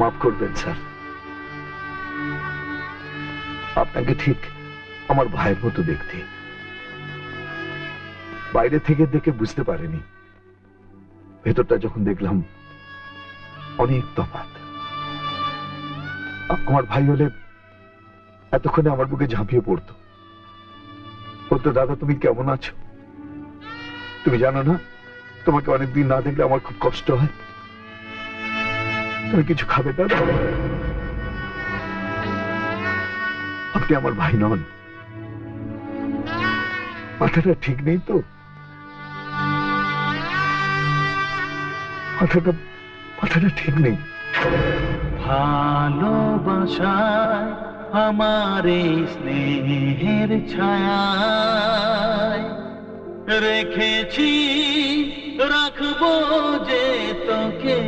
মাফ করবেন স্যার, আপনাকে ঠিক আমার ভাইয়ের মতো দেখতে। বাইরে থেকে দেখে বুঝতে পারিনি, ভেতরটা যখন দেখলাম অনেক তফাৎ। আমার ভাই হলে এতক্ষণে আমার বুকে ঝাঁপিয়ে পড়তো, বলতো দাদা তুমি কেমন আছো? তুমি জানো না, তোমাকে অনেকদিন না দেখলে আমার খুব কষ্ট হয়। তুমি কিছু খাবে দাদা? আপনি আমার ভাই নন, মাথাটা ঠিক নেই তো? মাথাটা ঠিক নেই। ভালোবাসায় আমার এই স্নেহের ছায়ায় রেখেছি, রাখবো যে তোকে।